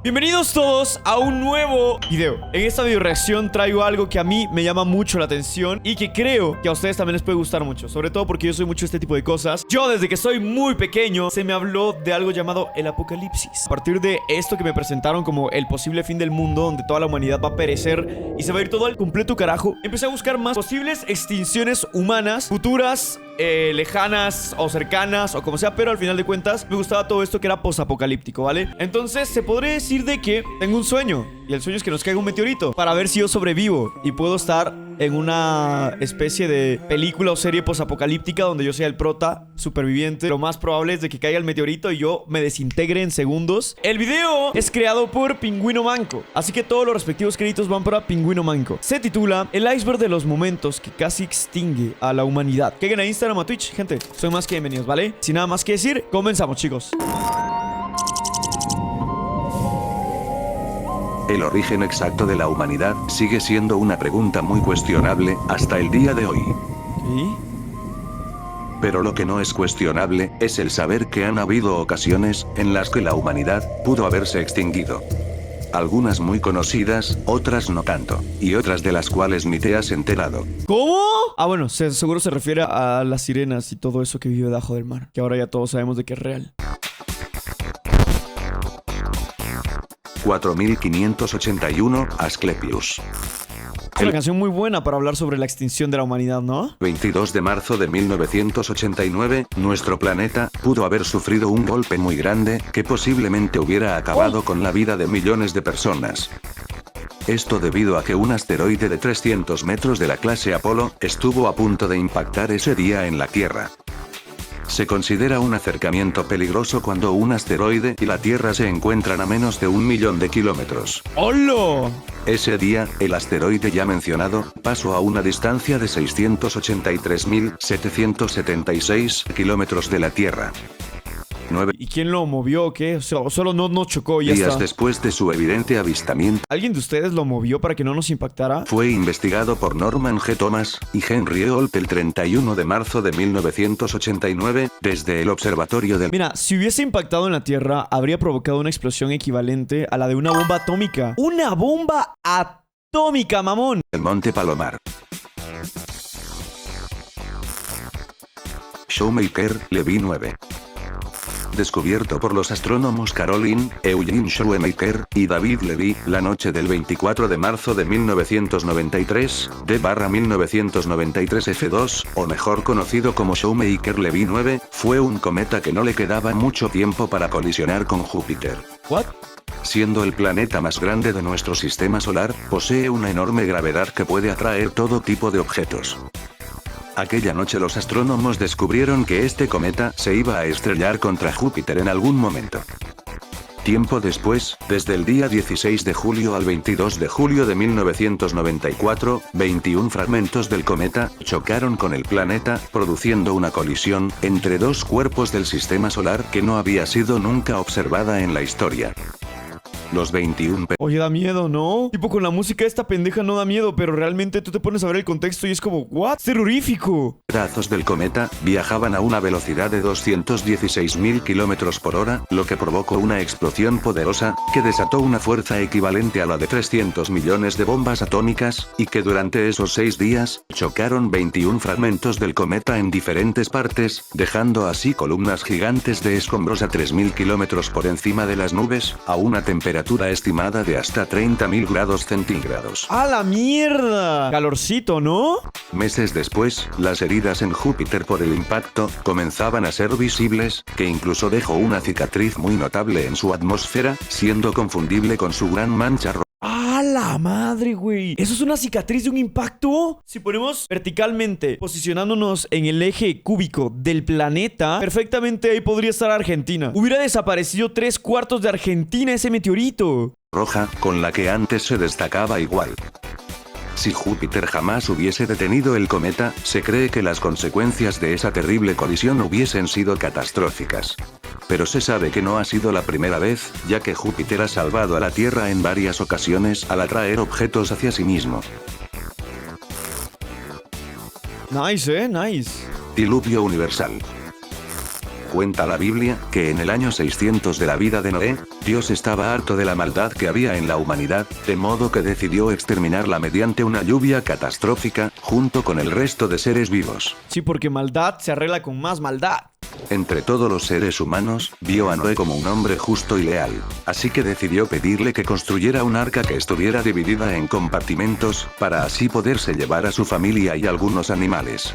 Bienvenidos todos a un nuevo video. En esta video reacción traigo algo que a mí me llama mucho la atención y que creo que a ustedes también les puede gustar mucho, sobre todo porque yo soy mucho de este tipo de cosas. Yo desde que soy muy pequeño se me habló de algo llamado el apocalipsis. A partir de esto que me presentaron como el posible fin del mundo, donde toda la humanidad va a perecer y se va a ir todo al completo carajo, empecé a buscar más posibles extinciones humanas futuras, lejanas o cercanas o como sea, pero al final de cuentas me gustaba todo esto que era posapocalíptico, ¿vale? Entonces se podría decir de que tengo un sueño, y el sueño es que nos caiga un meteorito para ver si yo sobrevivo y puedo estar en una especie de película o serie posapocalíptica donde yo sea el prota superviviente. Lo más probable es de que caiga el meteorito y yo me desintegre en segundos. El video es creado por Pingüino Manco, así que todos los respectivos créditos van para Pingüino Manco. Se titula El iceberg de los momentos que casi extingue a la humanidad. Caigan a Instagram, a Twitch, gente, son más que bienvenidos, ¿vale? Sin nada más que decir, comenzamos, chicos. El origen exacto de la humanidad sigue siendo una pregunta muy cuestionable hasta el día de hoy. ¿Y? Pero lo que no es cuestionable es el saber que han habido ocasiones en las que la humanidad pudo haberse extinguido. Algunas muy conocidas, otras no tanto, y otras de las cuales ni te has enterado. ¿Cómo? Ah, bueno, seguro se refiere a las sirenas y todo eso que vive debajo del mar, que ahora ya todos sabemos de que es real. 4581, Asclepius. Es una canción muy buena para hablar sobre la extinción de la humanidad, ¿no? 22 de marzo de 1989, nuestro planeta pudo haber sufrido un golpe muy grande que posiblemente hubiera acabado con la vida de millones de personas. Esto debido a que un asteroide de 300 metros de la clase Apolo estuvo a punto de impactar ese día en la Tierra. Se considera un acercamiento peligroso cuando un asteroide y la Tierra se encuentran a menos de 1.000.000 de kilómetros. ¡Hola! Ese día, el asteroide ya mencionado pasó a una distancia de 683.776 kilómetros de la Tierra. 9 ¿Y quién lo movió o qué? O sea, solo no chocó y ya días está. después de su evidente avistamiento, ¿Alguien de ustedes lo movió para que no nos impactara? fue investigado por Norman G. Thomas y Henry Holt el 31 de marzo de 1989 desde el observatorio del Mira, si hubiese impactado en la Tierra, habría provocado una explosión equivalente a la de una bomba atómica. ¡Una bomba atómica, mamón! Monte Palomar. Shoemaker, Levy 9. Descubierto por los astrónomos Caroline Eugene Shoemaker y David Levy, la noche del 24 de marzo de 1993, D/1993 F2, o mejor conocido como Shoemaker-Levy 9, fue un cometa que no le quedaba mucho tiempo para colisionar con Júpiter. ¿What? Siendo el planeta más grande de nuestro sistema solar, posee una enorme gravedad que puede atraer todo tipo de objetos. Aquella noche los astrónomos descubrieron que este cometa se iba a estrellar contra Júpiter en algún momento. Tiempo después, desde el día 16 de julio al 22 de julio de 1994, 21 fragmentos del cometa chocaron con el planeta, produciendo una colisión entre dos cuerpos del sistema solar que no había sido nunca observada en la historia. Los 21 Oye, da miedo, ¿no? Tipo, con la música esta pendeja no da miedo, pero realmente tú te pones a ver el contexto y es como, ¿what? ¡Es terrorífico! pedazos del cometa viajaban a una velocidad de 216.000 kilómetros por hora, lo que provocó una explosión poderosa, que desató una fuerza equivalente a la de 300 millones de bombas atómicas, y que durante esos 6 días, chocaron 21 fragmentos del cometa en diferentes partes, dejando así columnas gigantes de escombros a 3.000 kilómetros por encima de las nubes, a una temperatura estimada de hasta 30.000 grados centígrados. ¡A la mierda! Calorcito, ¿no? Meses después, las heridas en Júpiter por el impacto comenzaban a ser visibles, que incluso dejó una cicatriz muy notable en su atmósfera, siendo confundible con su gran mancha roja. ¡A la madre, güey! ¿Eso es una cicatriz de un impacto? Si ponemos verticalmente, posicionándonos en el eje cúbico del planeta, perfectamente ahí podría estar Argentina. Hubiera desaparecido 3/4 de Argentina ese meteorito. Roja, con la que antes se destacaba igual. Si Júpiter jamás hubiese detenido el cometa, se cree que las consecuencias de esa terrible colisión hubiesen sido catastróficas. Pero se sabe que no ha sido la primera vez, ya que Júpiter ha salvado a la Tierra en varias ocasiones al atraer objetos hacia sí mismo. Nice, Nice. Diluvio universal. Cuenta la Biblia, que en el año 600 de la vida de Noé, Dios estaba harto de la maldad que había en la humanidad, de modo que decidió exterminarla mediante una lluvia catastrófica, junto con el resto de seres vivos. Sí, porque maldad se arregla con más maldad. Entre todos los seres humanos, vio a Noé como un hombre justo y leal. Así que decidió pedirle que construyera un arca que estuviera dividida en compartimentos, para así poderse llevar a su familia y algunos animales.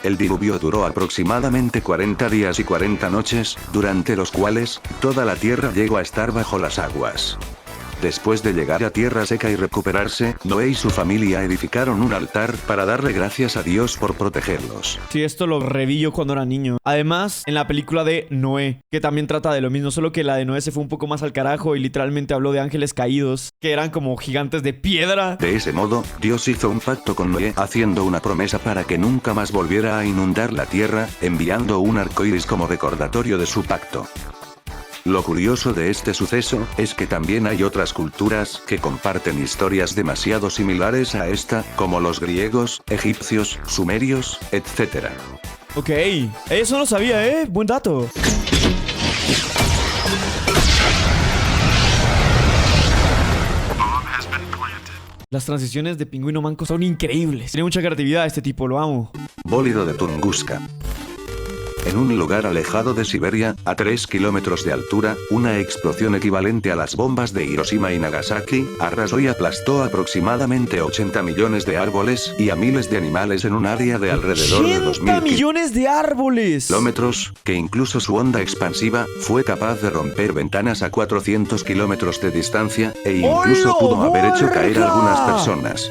El diluvio duró aproximadamente 40 días y 40 noches, durante los cuales, toda la tierra llegó a estar bajo las aguas. Después de llegar a tierra seca y recuperarse, Noé y su familia edificaron un altar para darle gracias a Dios por protegerlos. Sí, esto lo reví yo cuando era niño. Además, en la película de Noé, que también trata de lo mismo, solo que la de Noé se fue un poco más al carajo y literalmente habló de ángeles caídos, que eran como gigantes de piedra. De ese modo, Dios hizo un pacto con Noé, haciendo una promesa para que nunca más volviera a inundar la tierra, enviando un arco iris como recordatorio de su pacto. Lo curioso de este suceso, es que también hay otras culturas que comparten historias demasiado similares a esta, como los griegos, egipcios, sumerios, etc. Ok, eso no sabía, buen dato. Las transiciones de Pingüino Manco son increíbles. Tiene mucha creatividad este tipo, lo amo. Bólido de Tunguska. En un lugar alejado de Siberia, a 3 kilómetros de altura, una explosión equivalente a las bombas de Hiroshima y Nagasaki, arrasó y aplastó aproximadamente 80 millones de árboles y a miles de animales en un área de alrededor de 80 millones de árboles. kilómetros, que incluso su onda expansiva fue capaz de romper ventanas a 400 kilómetros de distancia, e incluso pudo haber hecho caer a algunas personas.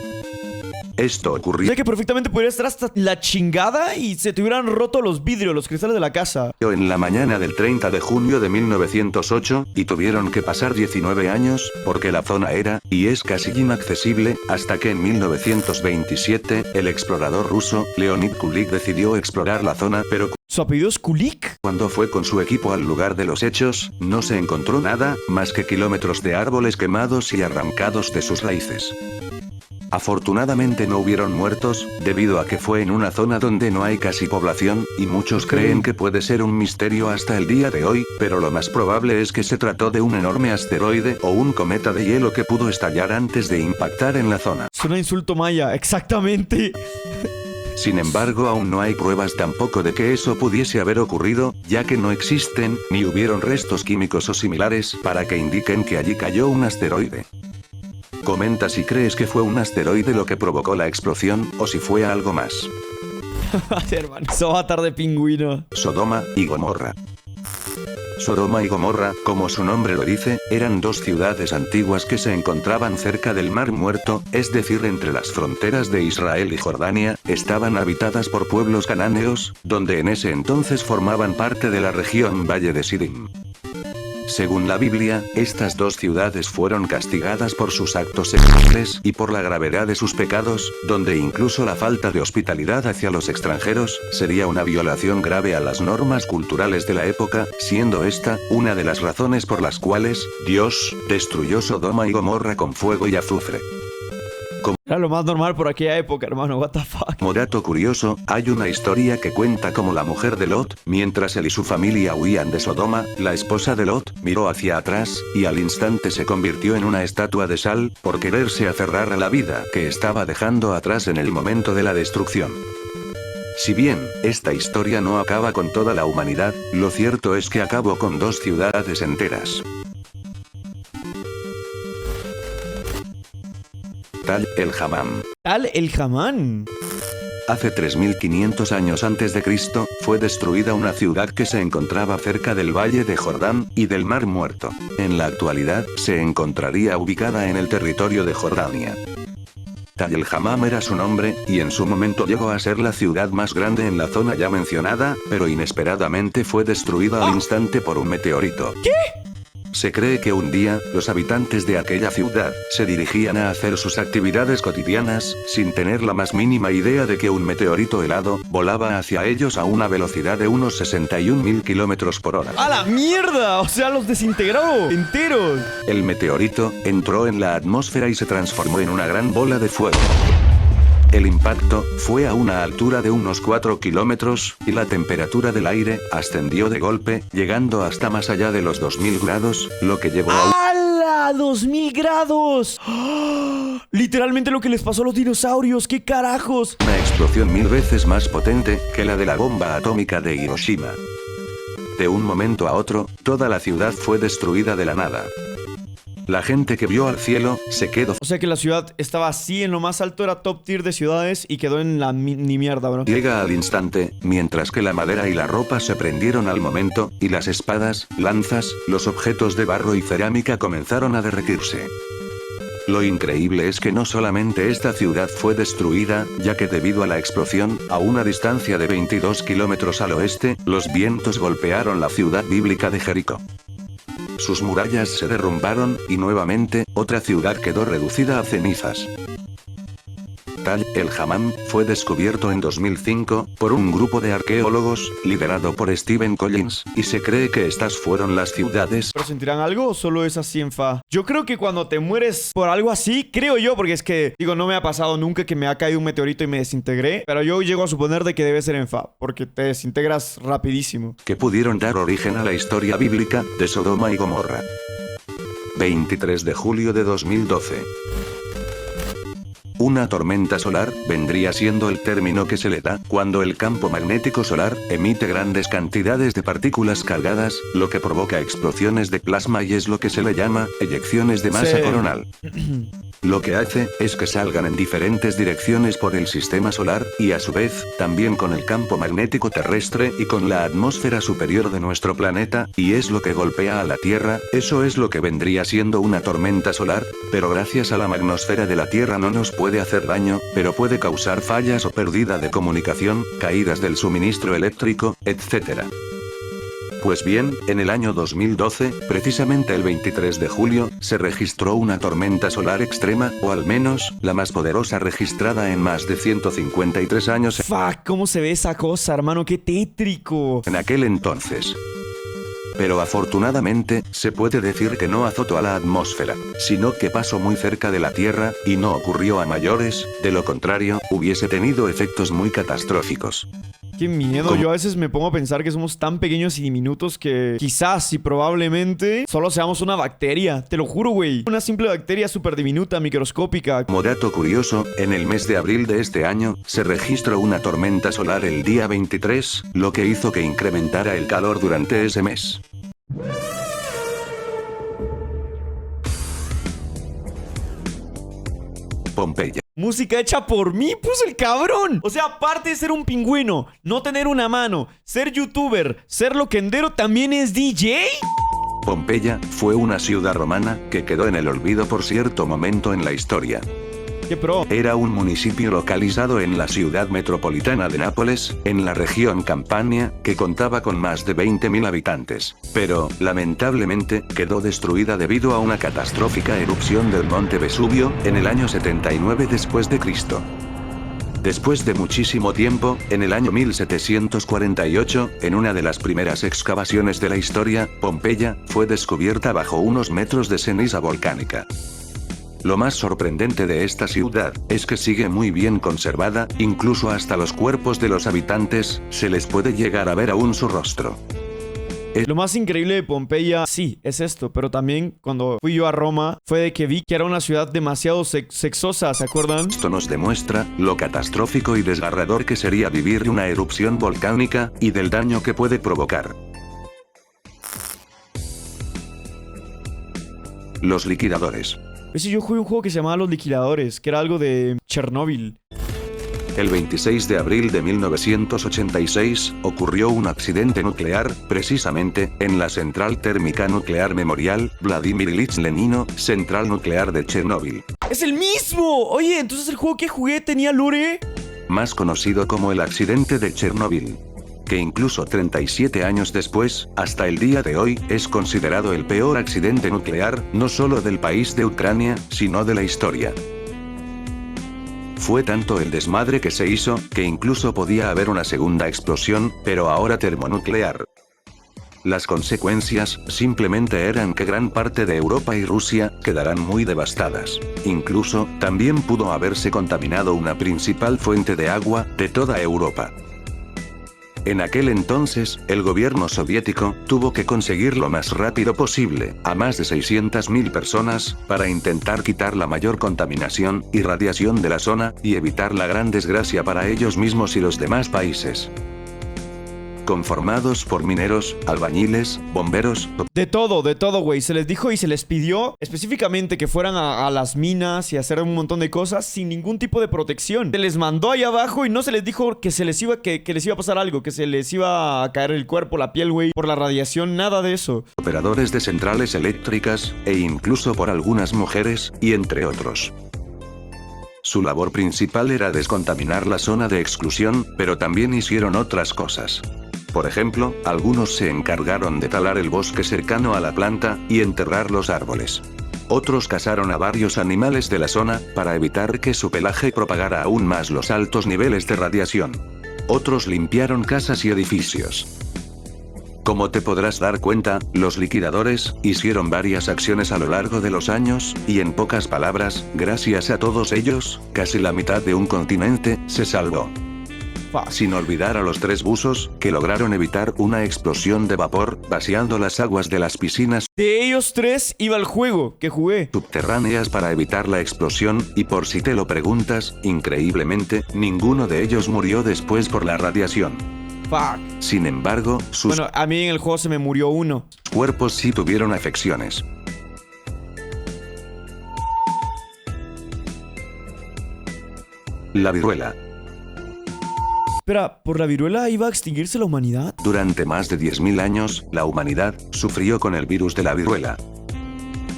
Esto ocurrió que perfectamente podría estar hasta la chingada y se te hubieran roto los vidrios, los cristales de la casa. en la mañana del 30 de junio de 1908, y tuvieron que pasar 19 años, porque la zona era, y es casi inaccesible, hasta que en 1927, el explorador ruso, Leonid Kulik decidió explorar la zona, pero ¿Su apellido es Kulik? cuando fue con su equipo al lugar de los hechos, no se encontró nada, más que kilómetros de árboles quemados y arrancados de sus raíces. Afortunadamente no hubieron muertos, debido a que fue en una zona donde no hay casi población, y muchos creen que puede ser un misterio hasta el día de hoy, pero lo más probable es que se trató de un enorme asteroide o un cometa de hielo que pudo estallar antes de impactar en la zona. Suena a insulto maya, exactamente. Sin embargo, aún no hay pruebas tampoco de que eso pudiese haber ocurrido, ya que no existen, ni hubieron restos químicos o similares, para que indiquen que allí cayó un asteroide. Comenta si crees que fue un asteroide lo que provocó la explosión, o si fue algo más. Hermano, eso va a estar de pingüino. Sodoma y Gomorra. Sodoma y Gomorra, como su nombre lo dice, eran dos ciudades antiguas que se encontraban cerca del Mar Muerto, es decir, entre las fronteras de Israel y Jordania, estaban habitadas por pueblos cananeos, donde en ese entonces formaban parte de la región Valle de Sidim. Según la Biblia, estas dos ciudades fueron castigadas por sus actos sexuales y por la gravedad de sus pecados, donde incluso la falta de hospitalidad hacia los extranjeros sería una violación grave a las normas culturales de la época, siendo esta una de las razones por las cuales Dios destruyó Sodoma y Gomorra con fuego y azufre. Era lo más normal por aquella época, hermano, what the fuck. Como dato curioso, hay una historia que cuenta cómo la mujer de Lot, mientras él y su familia huían de Sodoma, la esposa de Lot, miró hacia atrás, y al instante se convirtió en una estatua de sal, por quererse aferrar a la vida que estaba dejando atrás en el momento de la destrucción. Si bien, esta historia no acaba con toda la humanidad, lo cierto es que acabó con dos ciudades enteras. Tal el-Hammam. Tal el-Hammam. Hace 3500 años antes de Cristo, fue destruida una ciudad que se encontraba cerca del Valle de Jordán y del Mar Muerto. En la actualidad, se encontraría ubicada en el territorio de Jordania. Tal el-Hammam era su nombre, y en su momento llegó a ser la ciudad más grande en la zona ya mencionada, pero inesperadamente fue destruida al instante por un meteorito. ¿Qué? Se cree que un día, los habitantes de aquella ciudad, se dirigían a hacer sus actividades cotidianas, sin tener la más mínima idea de que un meteorito helado, volaba hacia ellos a una velocidad de unos 61.000 kilómetros por hora. ¡A la mierda! O sea, los desintegró enteros. El meteorito, entró en la atmósfera y se transformó en una gran bola de fuego. El impacto fue a una altura de unos 4 kilómetros, y la temperatura del aire ascendió de golpe, llegando hasta más allá de los 2000 grados, lo que llevó a ¡Hala! ¡2000 grados! ¡Oh! Literalmente lo que les pasó a los dinosaurios. ¡Qué carajos! una explosión 1000 veces más potente que la de la bomba atómica de Hiroshima. De un momento a otro, toda la ciudad fue destruida de la nada. La gente que vio al cielo se quedó O sea que la ciudad estaba así en lo más alto, era top tier de ciudades y quedó en la ni mierda, bro. ciega al instante, mientras que la madera y la ropa se prendieron al momento, y las espadas, lanzas, los objetos de barro y cerámica comenzaron a derretirse. Lo increíble es que no solamente esta ciudad fue destruida, ya que debido a la explosión, a una distancia de 22 kilómetros al oeste, los vientos golpearon la ciudad bíblica de Jericó. Sus murallas se derrumbaron, y nuevamente, otra ciudad quedó reducida a cenizas. Tal el Hammam fue descubierto en 2005 por un grupo de arqueólogos, liderado por Stephen Collins, y se cree que estas fueron las ciudades. ¿Pero sentirán algo o solo es así en fa? Yo creo que cuando te mueres por algo así, creo yo, porque es que, digo, no me ha pasado nunca que me ha caído un meteorito y me desintegré, pero yo llego a suponer de que debe ser en fa, porque te desintegras rapidísimo. Que pudieron dar origen a la historia bíblica de Sodoma y Gomorra. 23 de julio de 2012. Una tormenta solar vendría siendo el término que se le da cuando el campo magnético solar emite grandes cantidades de partículas cargadas, lo que provoca explosiones de plasma y es lo que se le llama eyecciones de masa Sí. coronal. Lo que hace es que salgan en diferentes direcciones por el sistema solar, y a su vez, también con el campo magnético terrestre y con la atmósfera superior de nuestro planeta, y es lo que golpea a la Tierra. Eso es lo que vendría siendo una tormenta solar, pero gracias a la magnosfera de la Tierra no nos puede hacer daño, pero puede causar fallas o pérdida de comunicación, caídas del suministro eléctrico, etc. Pues bien, en el año 2012, precisamente el 23 de julio, se registró una tormenta solar extrema, o al menos, la más poderosa registrada en más de 153 años Fuck, ¿cómo se ve esa cosa, hermano? ¡Qué tétrico! en aquel entonces. Pero afortunadamente, se puede decir que no azotó a la atmósfera, sino que pasó muy cerca de la Tierra, y no ocurrió a mayores, de lo contrario, hubiese tenido efectos muy catastróficos. ¡Qué miedo! ¿Cómo? Yo a veces me pongo a pensar que somos tan pequeños y diminutos que quizás y probablemente solo seamos una bacteria. Te lo juro, güey. Una simple bacteria súper diminuta, microscópica. Como dato curioso, en el mes de abril de este año, se registró una tormenta solar el día 23, lo que hizo que incrementara el calor durante ese mes. Pompeya. Música hecha por mí, puso el cabrón. O sea, aparte de ser un pingüino, no tener una mano, ser youtuber, ser loquendero, también es DJ. Pompeya fue una ciudad romana que quedó en el olvido por cierto momento en la historia. ¡Qué pro! Era un municipio localizado en la ciudad metropolitana de Nápoles, en la región Campania, que contaba con más de 20.000 habitantes. Pero, lamentablemente, quedó destruida debido a una catastrófica erupción del monte Vesubio, en el año 79 después de Cristo. Después de muchísimo tiempo, en el año 1748, en una de las primeras excavaciones de la historia, Pompeya fue descubierta bajo unos metros de ceniza volcánica. Lo más sorprendente de esta ciudad es que sigue muy bien conservada, incluso hasta los cuerpos de los habitantes se les puede llegar a ver aún su rostro. Lo más increíble de Pompeya, sí, es esto, pero también cuando fui yo a Roma, fue de que vi que era una ciudad demasiado sexosa, ¿se acuerdan? Esto nos demuestra lo catastrófico y desgarrador que sería vivir una erupción volcánica, y del daño que puede provocar. Los liquidadores. Ese yo jugué un juego que se llamaba Los Liquidadores, que era algo de Chernóbil. El 26 de abril de 1986, ocurrió un accidente nuclear, precisamente, en la central térmica nuclear Memorial, Vladimir Ilich Lenino, central nuclear de Chernóbil. ¡Es el mismo! Oye, entonces el juego que jugué tenía lore. Más conocido como el accidente de Chernóbil. Que incluso 37 años después, hasta el día de hoy, es considerado el peor accidente nuclear, no solo del país de Ucrania, sino de la historia. Fue tanto el desmadre que se hizo, que incluso podía haber una segunda explosión, pero ahora termonuclear. Las consecuencias simplemente eran que gran parte de Europa y Rusia quedarán muy devastadas. Incluso, también pudo haberse contaminado una principal fuente de agua de toda Europa. En aquel entonces, el gobierno soviético tuvo que conseguir lo más rápido posible a más de 600.000 personas para intentar quitar la mayor contaminación y radiación de la zona y evitar la gran desgracia para ellos mismos y los demás países. Conformados por mineros, albañiles, bomberos. De todo, güey. Se les dijo y se les pidió específicamente que fueran a las minas y hacer un montón de cosas sin ningún tipo de protección. Se les mandó ahí abajo y no se les dijo que les iba a pasar algo, que se les iba a caer el cuerpo, la piel, güey, por la radiación, nada de eso. Operadores de centrales eléctricas, e incluso por algunas mujeres, y entre otros. Su labor principal era descontaminar la zona de exclusión, pero también hicieron otras cosas. Por ejemplo, algunos se encargaron de talar el bosque cercano a la planta y enterrar los árboles. Otros cazaron a varios animales de la zona para evitar que su pelaje propagara aún más los altos niveles de radiación. Otros limpiaron casas y edificios. Como te podrás dar cuenta, los liquidadores hicieron varias acciones a lo largo de los años, y en pocas palabras, gracias a todos ellos, casi la mitad de un continente se salvó. Sin olvidar a los 3 buzos, que lograron evitar una explosión de vapor, vaciando las aguas de las piscinas. De ellos 3 iba el juego que jugué. Subterráneas para evitar la explosión, y por si te lo preguntas, increíblemente, ninguno de ellos murió después por la radiación. Fuck. Sin embargo, sus a mí en el juego se me murió uno. Cuerpos sí tuvieron afecciones. La viruela. Espera, ¿por la viruela iba a extinguirse la humanidad? Durante más de 10.000 años, la humanidad sufrió con el virus de la viruela.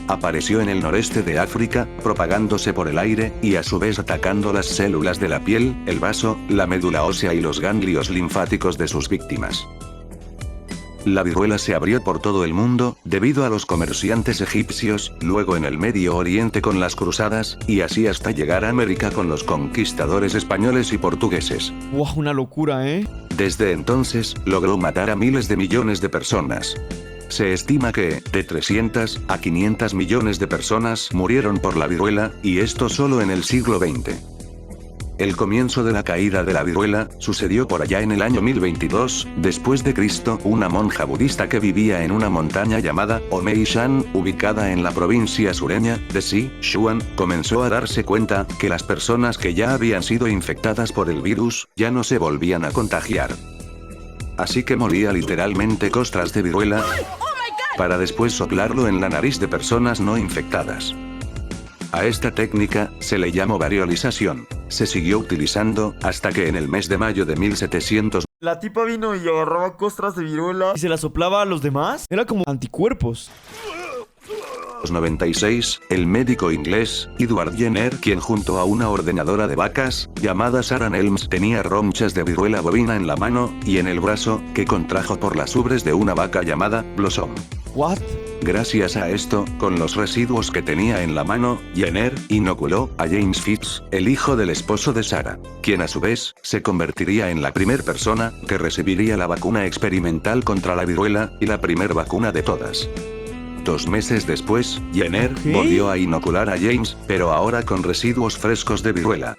Apareció en el noreste de África, propagándose por el aire, y a su vez atacando las células de la piel, el vaso, la médula ósea y los ganglios linfáticos de sus víctimas. La viruela se abrió por todo el mundo, debido a los comerciantes egipcios, luego en el Medio Oriente con las cruzadas, y así hasta llegar a América con los conquistadores españoles y portugueses. ¡Wow! Una locura, ¿eh? Desde entonces, logró matar a miles de millones de personas. Se estima que, de 300 a 500 millones de personas murieron por la viruela, y esto solo en el siglo XX. El comienzo de la caída de la viruela sucedió por allá en el año 1022, después de Cristo. Una monja budista que vivía en una montaña llamada Omei-shan, ubicada en la provincia sureña de Sichuan, comenzó a darse cuenta que las personas que ya habían sido infectadas por el virus ya no se volvían a contagiar. Así que molía literalmente costras de viruela para después soplarlo en la nariz de personas no infectadas. A esta técnica se le llamó variolización. Se siguió utilizando hasta que en el mes de mayo de 1700 la tipa vino y agarraba costras de viruela y se las soplaba a los demás. Era como anticuerpos. 96, el médico inglés, Edward Jenner, quien junto a una ordeñadora de vacas, llamada Sarah Nelms, tenía ronchas de viruela bovina en la mano y en el brazo, que contrajo por las ubres de una vaca llamada Blossom. ¿What? Gracias a esto, con los residuos que tenía en la mano, Jenner inoculó a James Fitz, el hijo del esposo de Sarah, quien a su vez, se convertiría en la primer persona que recibiría la vacuna experimental contra la viruela, y la primer vacuna de todas. 2 meses después, Jenner volvió a inocular a James, pero ahora con residuos frescos de viruela.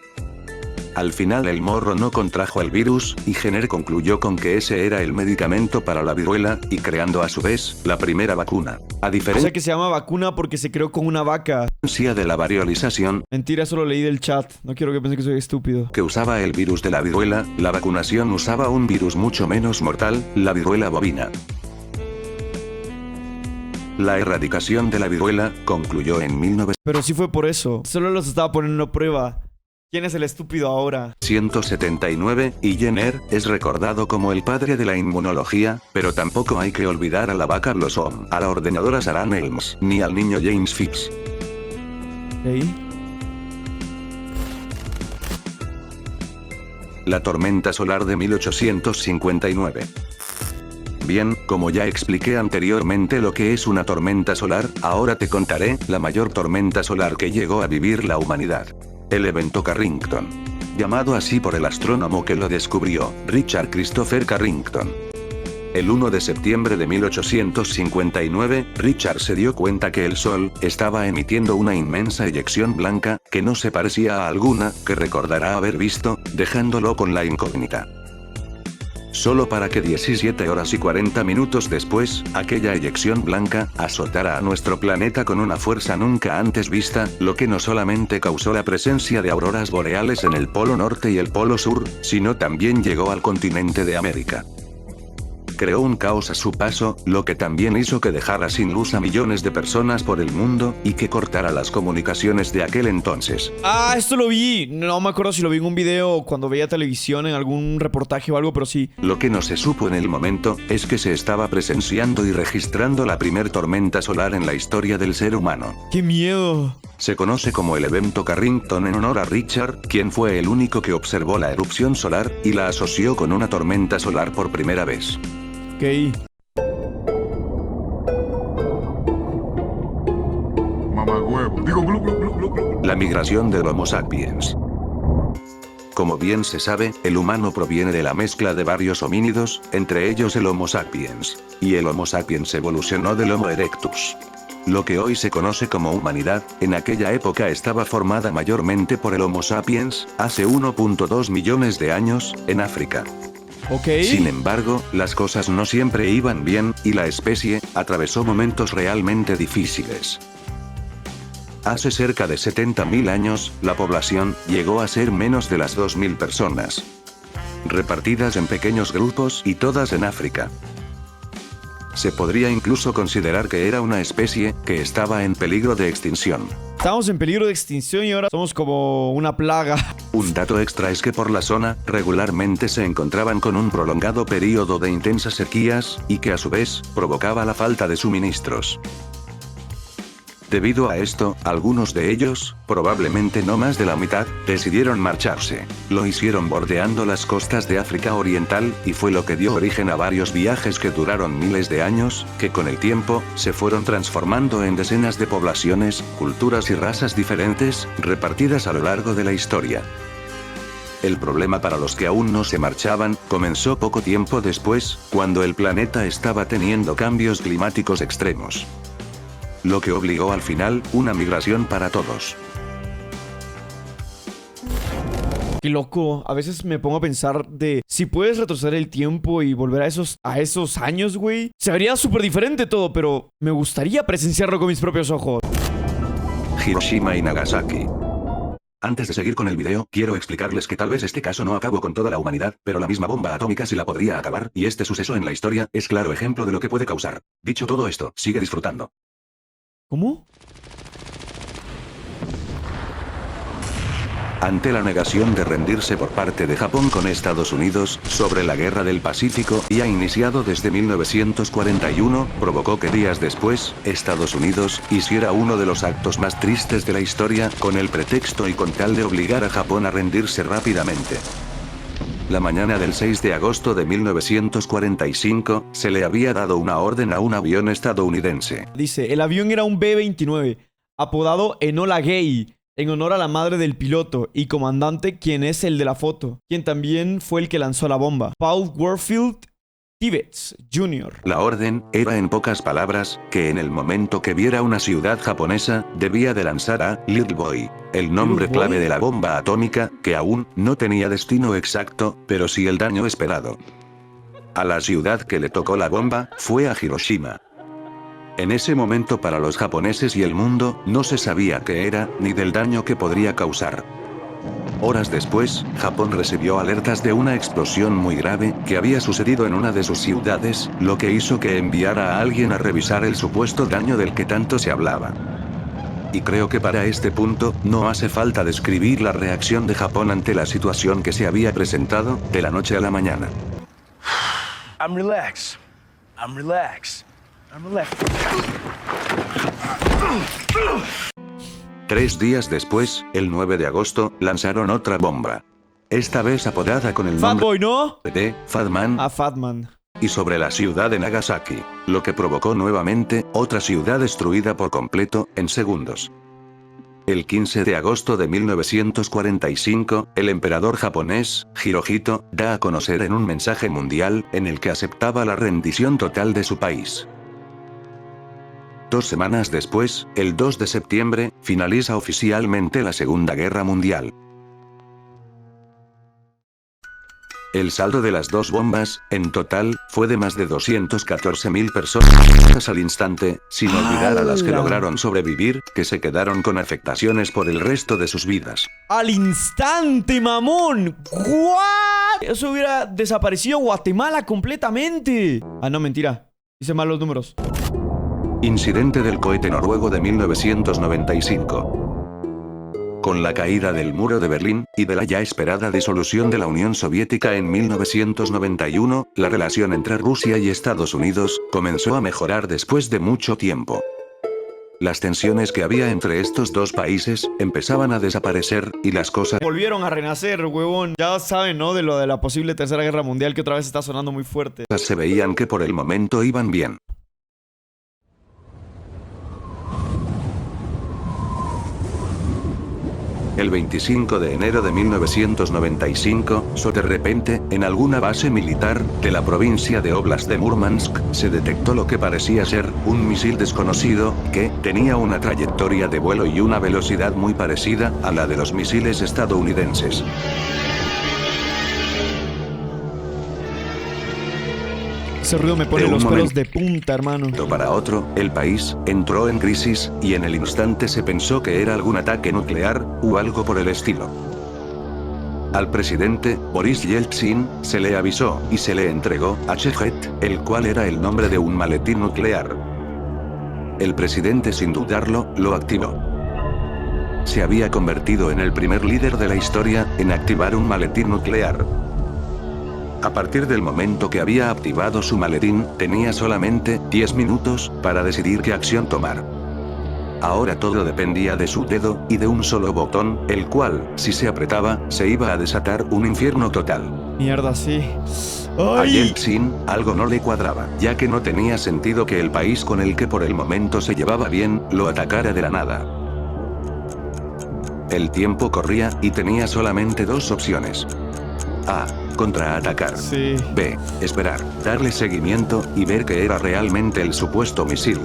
Al final el morro no contrajo el virus, y Jenner concluyó con que ese era el medicamento para la viruela, y creando a su vez, la primera vacuna. A O diferencia sea que se llama vacuna porque se creó con una vaca. de la variolización, Mentira, eso lo leí del chat. No quiero que piensen que soy estúpido. que usaba el virus de la viruela, la vacunación usaba un virus mucho menos mortal, la viruela bovina. La erradicación de la viruela concluyó en 1900. Pero sí fue por eso. Solo los estaba poniendo a prueba. ¿Quién es el estúpido ahora? 179, y Jenner es recordado como el padre de la inmunología, pero tampoco hay que olvidar a la vaca Blossom, a la ordeñadora Sarah Nelms, ni al niño James Fitz. ¿Ahí? La tormenta solar de 1859. Bien, como ya expliqué anteriormente lo que es una tormenta solar, ahora te contaré la mayor tormenta solar que llegó a vivir la humanidad. El evento Carrington. Llamado así por el astrónomo que lo descubrió, Richard Christopher Carrington. El 1 de septiembre de 1859, Richard se dio cuenta que el Sol estaba emitiendo una inmensa eyección blanca, que no se parecía a alguna que recordará haber visto, dejándolo con la incógnita. Solo para que 17 horas y 40 minutos después, aquella eyección blanca azotara a nuestro planeta con una fuerza nunca antes vista, lo que no solamente causó la presencia de auroras boreales en el Polo Norte y el Polo Sur, sino también llegó al continente de América. Creó un caos a su paso, lo que también hizo que dejara sin luz a millones de personas por el mundo, y que cortara las comunicaciones de aquel entonces. Ah, esto lo vi. No me acuerdo si lo vi en un video o cuando veía televisión, en algún reportaje o algo, pero sí. Lo que no se supo en el momento, es que se estaba presenciando y registrando la primer tormenta solar en la historia del ser humano. ¡Qué miedo! Se conoce como el evento Carrington en honor a Richard, quien fue el único que observó la erupción solar, y la asoció con una tormenta solar por primera vez. Ok. Mamagüevo. Digo, glu, glu, glu, glu, glu. La migración del Homo sapiens. Como bien se sabe, el humano proviene de la mezcla de varios homínidos, entre ellos el Homo sapiens. Y el Homo sapiens evolucionó del Homo erectus. Lo que hoy se conoce como humanidad, en aquella época estaba formada mayormente por el Homo sapiens, hace 1.2 millones de años, en África. Ok. Sin embargo, las cosas no siempre iban bien, y la especie atravesó momentos realmente difíciles. Hace cerca de 70.000 años, la población llegó a ser menos de las 2.000 personas, repartidas en pequeños grupos y todas en África. Se podría incluso considerar que era una especie que estaba en peligro de extinción. Estábamos en peligro de extinción y ahora somos como una plaga. Un dato extra es que por la zona, regularmente se encontraban con un prolongado período de intensas sequías, y que a su vez, provocaba la falta de suministros. Debido a esto, algunos de ellos, probablemente no más de la mitad, decidieron marcharse. Lo hicieron bordeando las costas de África Oriental, y fue lo que dio origen a varios viajes que duraron miles de años, que con el tiempo, se fueron transformando en decenas de poblaciones, culturas y razas diferentes, repartidas a lo largo de la historia. El problema para los que aún no se marchaban, comenzó poco tiempo después, cuando el planeta estaba teniendo cambios climáticos extremos. Lo que obligó al final, una migración para todos. Qué loco. A veces me pongo a pensar de si puedes retroceder el tiempo y volver a esos años, güey. Se vería súper diferente todo, pero me gustaría presenciarlo con mis propios ojos. Hiroshima y Nagasaki. Antes de seguir con el video, quiero explicarles que tal vez este caso no acabó con toda la humanidad, pero la misma bomba atómica sí la podría acabar, y este suceso en la historia es claro ejemplo de lo que puede causar. Dicho todo esto, sigue disfrutando. ¿Cómo? Ante la negación de rendirse por parte de Japón con Estados Unidos, sobre la Guerra del Pacífico, ya iniciado desde 1941, provocó que días después, Estados Unidos, hiciera uno de los actos más tristes de la historia, con el pretexto y con tal de obligar a Japón a rendirse rápidamente. La mañana del 6 de agosto de 1945, se le había dado una orden a un avión estadounidense. Dice, el avión era un B-29, apodado Enola Gay, en honor a la madre del piloto y comandante, quien es el de la foto, quien también fue el que lanzó la bomba, Paul Warfield Tibbets Jr. La orden era, en pocas palabras, que en el momento que viera una ciudad japonesa, debía de lanzar a Little Boy, el nombre ¿Little Boy? clave de la bomba atómica, que aún no tenía destino exacto, pero sí el daño esperado. A la ciudad que le tocó la bomba, fue a Hiroshima. En ese momento para los japoneses y el mundo, no se sabía qué era, ni del daño que podría causar. Horas después, Japón recibió alertas de una explosión muy grave, que había sucedido en una de sus ciudades, lo que hizo que enviara a alguien a revisar el supuesto daño del que tanto se hablaba. Y creo que para este punto, no hace falta describir la reacción de Japón ante la situación que se había presentado, de la noche a la mañana. I'm relaxed. I'm relaxed. I'm relaxed. 3 días después, el 9 de agosto, lanzaron otra bomba. Esta vez apodada con el nombre Fatboy, ¿no? de Fatman, A Fatman. y sobre la ciudad de Nagasaki, lo que provocó nuevamente otra ciudad destruida por completo, en segundos. El 15 de agosto de 1945, el emperador japonés, Hirohito, da a conocer en un mensaje mundial, en el que aceptaba la rendición total de su país. 2 semanas después, el 2 de septiembre, finaliza oficialmente la Segunda Guerra Mundial. El saldo de las 2 bombas, en total, fue de más de 214.000 personas al instante, sin olvidar a las que lograron sobrevivir, que se quedaron con afectaciones por el resto de sus vidas. ¡Al instante, mamón! ¿What? Eso hubiera desaparecido Guatemala completamente. Ah, no, mentira. Hice mal los números. Incidente del cohete noruego de 1995. Con la caída del muro de Berlín, y de la ya esperada disolución de la Unión Soviética en 1991, la relación entre Rusia y Estados Unidos comenzó a mejorar después de mucho tiempo. Las tensiones que había entre estos dos países empezaban a desaparecer, y las cosas Volvieron a renacer, huevón. Ya saben, ¿no? De lo de la posible Tercera Guerra Mundial, que otra vez está sonando muy fuerte. se veían que por el momento iban bien. El 25 de enero de 1995, de repente, en alguna base militar de la provincia de Oblast de Murmansk, se detectó lo que parecía ser un misil desconocido, que tenía una trayectoria de vuelo y una velocidad muy parecida a la de los misiles estadounidenses. Ese ruido me pone De un los pelos momento de punta, hermano. Para otro, el país entró en crisis, y en el instante se pensó que era algún ataque nuclear, o algo por el estilo. Al presidente, Boris Yeltsin, se le avisó, y se le entregó, H-Jet, el cual era el nombre de un maletín nuclear. El presidente, sin dudarlo, lo activó. Se había convertido en el primer líder de la historia en activar un maletín nuclear. A partir del momento que había activado su maletín, tenía solamente 10 minutos para decidir qué acción tomar. Ahora todo dependía de su dedo, y de un solo botón, el cual, si se apretaba, se iba a desatar un infierno total. Mierda, sí. A ¡Ay! Yeltsin, algo no le cuadraba, ya que no tenía sentido que el país con el que por el momento se llevaba bien, lo atacara de la nada. El tiempo corría, y tenía solamente 2 opciones. A. Contraatacar. Sí. B. Esperar, darle seguimiento, y ver que era realmente el supuesto misil.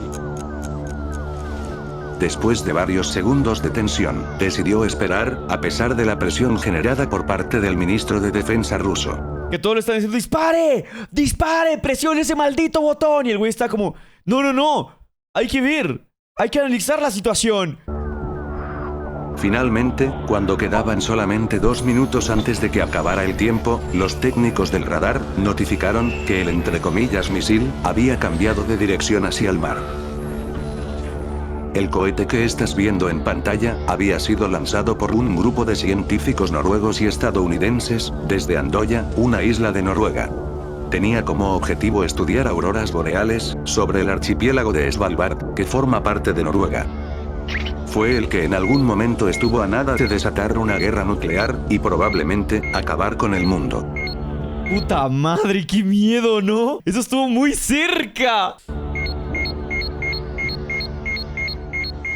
Después de varios segundos de tensión, decidió esperar, a pesar de la presión generada por parte del ministro de Defensa ruso. Que todos le están diciendo, ¡dispare! ¡Dispare! ¡Presione ese maldito botón! Y el güey está como, ¡no, no, no! Hay que ver. Hay que analizar la situación. Finalmente, cuando quedaban solamente 2 minutos antes de que acabara el tiempo, los técnicos del radar notificaron que el entre comillas misil había cambiado de dirección hacia el mar. El cohete que estás viendo en pantalla había sido lanzado por un grupo de científicos noruegos y estadounidenses desde Andoya, una isla de Noruega. Tenía como objetivo estudiar auroras boreales sobre el archipiélago de Svalbard, que forma parte de Noruega. Fue el que en algún momento estuvo a nada de desatar una guerra nuclear, y probablemente acabar con el mundo. Puta madre, qué miedo, ¿no? Eso estuvo muy cerca.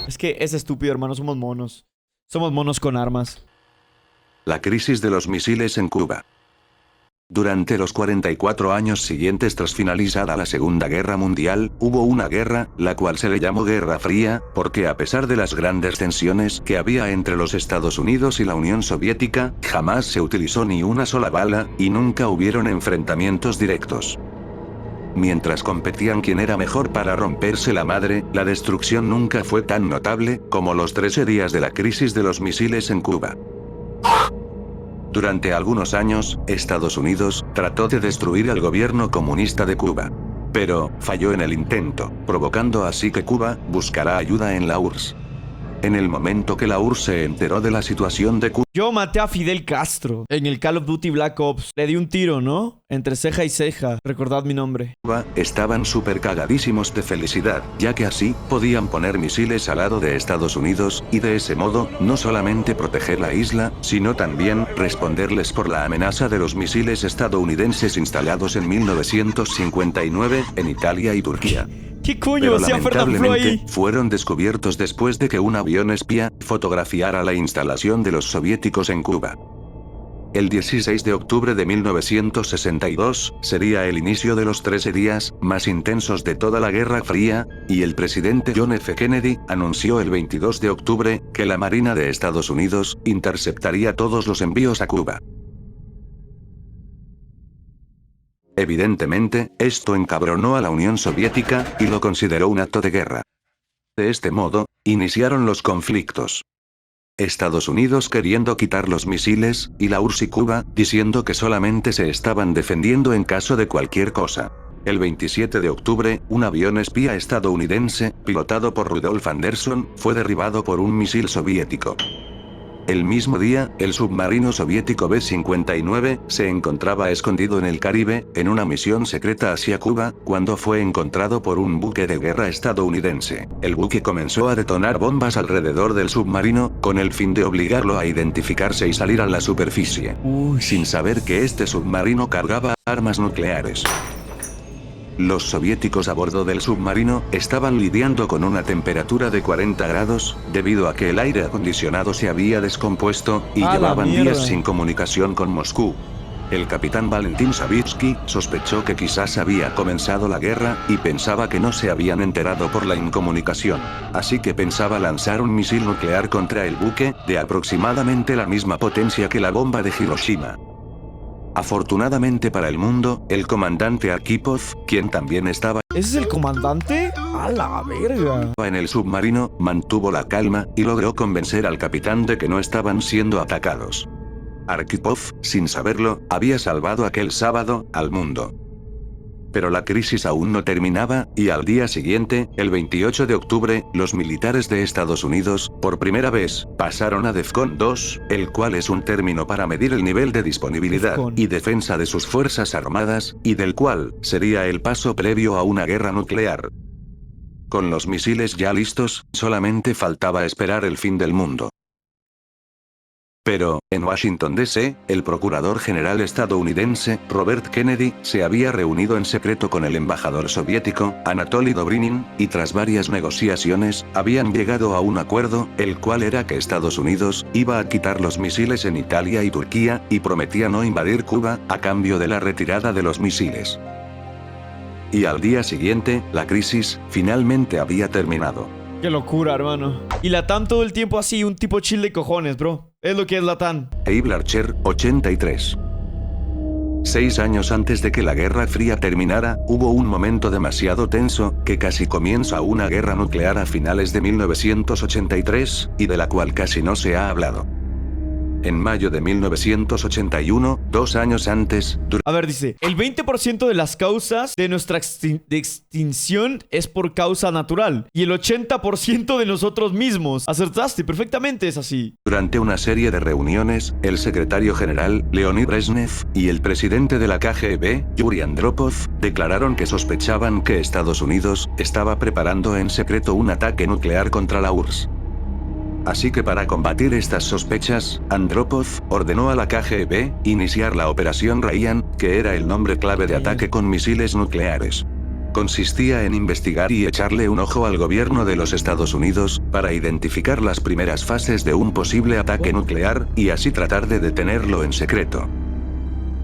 Es que es estúpido, hermano. Somos monos. Somos monos con armas. La crisis de los misiles en Cuba. Durante los 44 años siguientes tras finalizada la Segunda Guerra Mundial, hubo una guerra, la cual se le llamó Guerra Fría, porque a pesar de las grandes tensiones que había entre los Estados Unidos y la Unión Soviética, jamás se utilizó ni una sola bala, y nunca hubieron enfrentamientos directos. Mientras competían quién era mejor para romperse la madre, la destrucción nunca fue tan notable como los 13 días de la crisis de los misiles en Cuba. Durante algunos años, Estados Unidos trató de destruir al gobierno comunista de Cuba. Pero falló en el intento, provocando así que Cuba buscará ayuda en la URSS. En el momento que la URSS se enteró de la situación de Cuba, Yo maté a Fidel Castro en el Call of Duty Black Ops. Le di un tiro, ¿no? Entre ceja y ceja. Recordad mi nombre. estaban súper cagadísimos de felicidad, ya que así podían poner misiles al lado de Estados Unidos, y de ese modo, no solamente proteger la isla, sino también responderles por la amenaza de los misiles estadounidenses instalados en 1959 en Italia y Turquía. ¿Qué coño Pero hacía Fernanfloo ahí? lamentablemente, fueron descubiertos después de que un avión espía fotografiara la instalación de los soviéticos en Cuba. El 16 de octubre de 1962 sería el inicio de los 13 días más intensos de toda la Guerra Fría, y el presidente John F. Kennedy anunció el 22 de octubre que la Marina de Estados Unidos interceptaría todos los envíos a Cuba. Evidentemente, esto encabronó a la Unión Soviética, y lo consideró un acto de guerra. De este modo, iniciaron los conflictos. Estados Unidos queriendo quitar los misiles, y la URSS y Cuba, diciendo que solamente se estaban defendiendo en caso de cualquier cosa. El 27 de octubre, un avión espía estadounidense, pilotado por Rudolf Anderson, fue derribado por un misil soviético. El mismo día, el submarino soviético B-59 se encontraba escondido en el Caribe, en una misión secreta hacia Cuba, cuando fue encontrado por un buque de guerra estadounidense. El buque comenzó a detonar bombas alrededor del submarino, con el fin de obligarlo a identificarse y salir a la superficie. Sin saber que este submarino cargaba armas nucleares. Los soviéticos a bordo del submarino estaban lidiando con una temperatura de 40 grados, debido a que el aire acondicionado se había descompuesto, y llevaban días sin comunicación con Moscú. El capitán Valentín Savitsky sospechó que quizás había comenzado la guerra, y pensaba que no se habían enterado por la incomunicación. Así que pensaba lanzar un misil nuclear contra el buque, de aproximadamente la misma potencia que la bomba de Hiroshima. Afortunadamente para el mundo, el comandante Arkhipov, quien también estaba ¿Ese es el comandante? ¡A la verga! en el submarino, mantuvo la calma, y logró convencer al capitán de que no estaban siendo atacados. Arkhipov, sin saberlo, había salvado aquel sábado al mundo. Pero la crisis aún no terminaba, y al día siguiente, el 28 de octubre, los militares de Estados Unidos, por primera vez, pasaron a DEFCON 2, el cual es un término para medir el nivel de disponibilidad y defensa de sus fuerzas armadas, y del cual sería el paso previo a una guerra nuclear. Con los misiles ya listos, solamente faltaba esperar el fin del mundo. Pero, en Washington D.C., el procurador general estadounidense, Robert Kennedy, se había reunido en secreto con el embajador soviético, Anatoly Dobrinin, y tras varias negociaciones, habían llegado a un acuerdo, el cual era que Estados Unidos iba a quitar los misiles en Italia y Turquía, y prometía no invadir Cuba, a cambio de la retirada de los misiles. Y al día siguiente, la crisis, finalmente había terminado. Qué locura, hermano. Y Latam todo el tiempo así, un tipo chill de cojones, bro. Es lo que es Latam. Abe Archer, 83. 6 años antes de que la Guerra Fría terminara, hubo un momento demasiado tenso, que casi comienza una guerra nuclear a finales de 1983, y de la cual casi no se ha hablado. En mayo de 1981, 2 años antes, A ver, dice, el 20% de las causas de nuestra extinción es por causa natural. Y el 80% de nosotros mismos. Acertaste, perfectamente es así. durante una serie de reuniones, el secretario general, Leonid Brezhnev, y el presidente de la KGB, Yuri Andropov, declararon que sospechaban que Estados Unidos estaba preparando en secreto un ataque nuclear contra la URSS. Así que para combatir estas sospechas, Andropov ordenó a la KGB iniciar la Operación Ryan, que era el nombre clave de ataque con misiles nucleares. Consistía en investigar y echarle un ojo al gobierno de los Estados Unidos, para identificar las primeras fases de un posible ataque nuclear, y así tratar de detenerlo en secreto.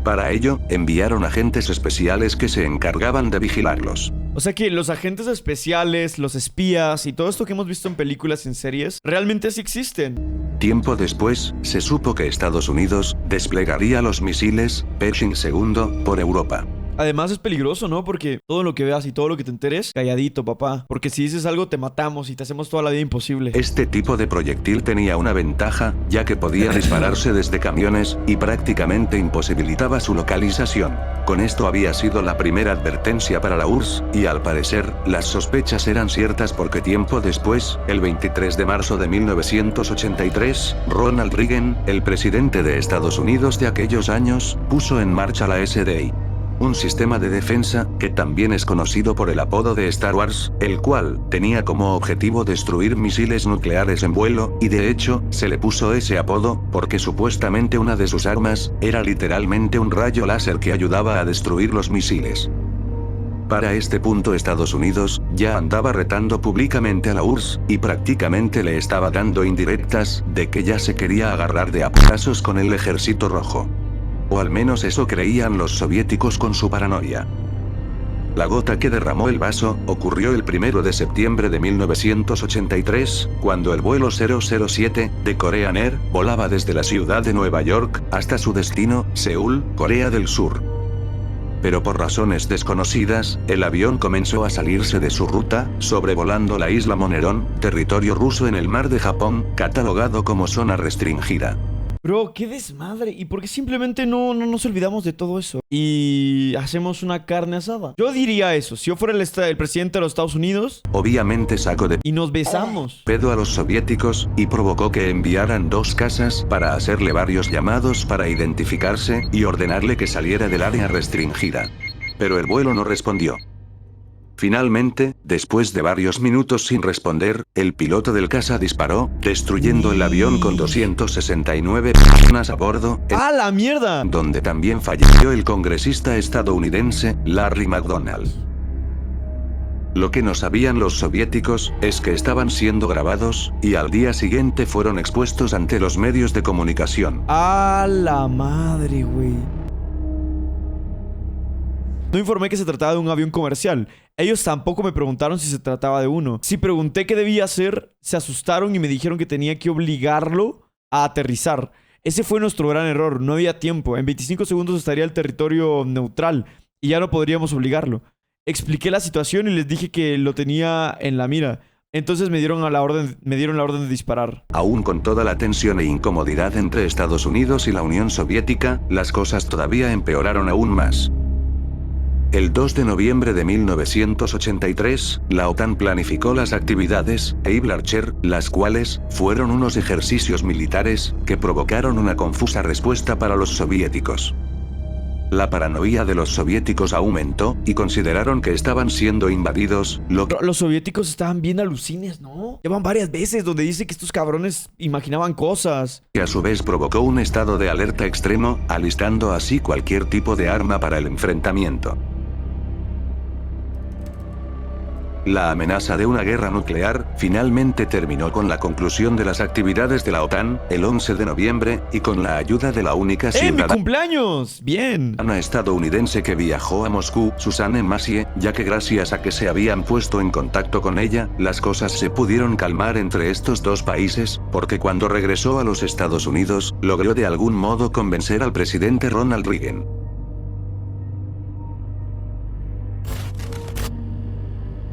Para ello, enviaron agentes especiales que se encargaban de vigilarlos. O sea que los agentes especiales, los espías y todo esto que hemos visto en películas y en series, realmente sí existen. Tiempo después, se supo que Estados Unidos desplegaría los misiles Pershing II por Europa. Además es peligroso, ¿no? Porque todo lo que veas y todo lo que te enteres, calladito, papá. Porque si dices algo te matamos y te hacemos toda la vida imposible. Este tipo de proyectil tenía una ventaja, ya que podía dispararse desde camiones, y prácticamente imposibilitaba su localización. Con esto había sido la primera advertencia para la URSS, y al parecer, las sospechas eran ciertas porque tiempo después, el 23 de marzo de 1983, Ronald Reagan, el presidente de Estados Unidos de aquellos años, puso en marcha la SDI. Un sistema de defensa, que también es conocido por el apodo de Star Wars, el cual tenía como objetivo destruir misiles nucleares en vuelo, y de hecho, se le puso ese apodo, porque supuestamente una de sus armas, era literalmente un rayo láser que ayudaba a destruir los misiles. Para este punto Estados Unidos ya andaba retando públicamente a la URSS, y prácticamente le estaba dando indirectas de que ya se quería agarrar de a pedazos con el ejército rojo. O al menos eso creían los soviéticos con su paranoia. La gota que derramó el vaso ocurrió el 1 de septiembre de 1983, cuando el vuelo 007 de Korean Air volaba desde la ciudad de Nueva York hasta su destino, Seúl, Corea del Sur. Pero por razones desconocidas, el avión comenzó a salirse de su ruta, sobrevolando la isla Moneron, territorio ruso en el mar de Japón, catalogado como zona restringida. Bro, qué desmadre. ¿Y por qué simplemente no nos olvidamos de todo eso? Y hacemos una carne asada. Yo diría eso. Si yo fuera el presidente de los Estados Unidos... Obviamente sacó de y nos besamos. pedo a los soviéticos, y provocó que enviaran 2 casas para hacerle varios llamados para identificarse y ordenarle que saliera del área restringida. Pero el vuelo no respondió. Finalmente, después de varios minutos sin responder, el piloto del caza disparó, destruyendo el avión con 269 personas a bordo, ¡Ah, la mierda! donde también falleció el congresista estadounidense, Larry McDonald. Lo que no sabían los soviéticos es que estaban siendo grabados, y al día siguiente fueron expuestos ante los medios de comunicación. ¡Ah, la madre, güey! No informé que se trataba de un avión comercial. Ellos tampoco me preguntaron si se trataba de uno. Si pregunté qué debía hacer, se asustaron y me dijeron que tenía que obligarlo a aterrizar. Ese fue nuestro gran error. No había tiempo. En 25 segundos estaría el territorio neutral y ya no podríamos obligarlo. Expliqué la situación y les dije que lo tenía en la mira. Entonces me dieron la orden de disparar. Aún con toda la tensión e incomodidad entre Estados Unidos y la Unión Soviética, las cosas todavía empeoraron aún más. El 2 de noviembre de 1983, la OTAN planificó las actividades Eibl Archer, las cuales fueron unos ejercicios militares que provocaron una confusa respuesta para los soviéticos. La paranoia de los soviéticos aumentó y consideraron que estaban siendo invadidos, Los soviéticos estaban bien alucines, ¿no? Llevan varias veces donde dice que estos cabrones imaginaban cosas. que a su vez provocó un estado de alerta extremo, alistando así cualquier tipo de arma para el enfrentamiento. La amenaza de una guerra nuclear finalmente terminó con la conclusión de las actividades de la OTAN el 11 de noviembre y con la ayuda de la única ¡Mi ciudadana cumpleaños! ¡Bien! estadounidense que viajó a Moscú, Suzanne Massie, ya que gracias a que se habían puesto en contacto con ella, las cosas se pudieron calmar entre estos dos países, porque cuando regresó a los Estados Unidos, logró de algún modo convencer al presidente Ronald Reagan.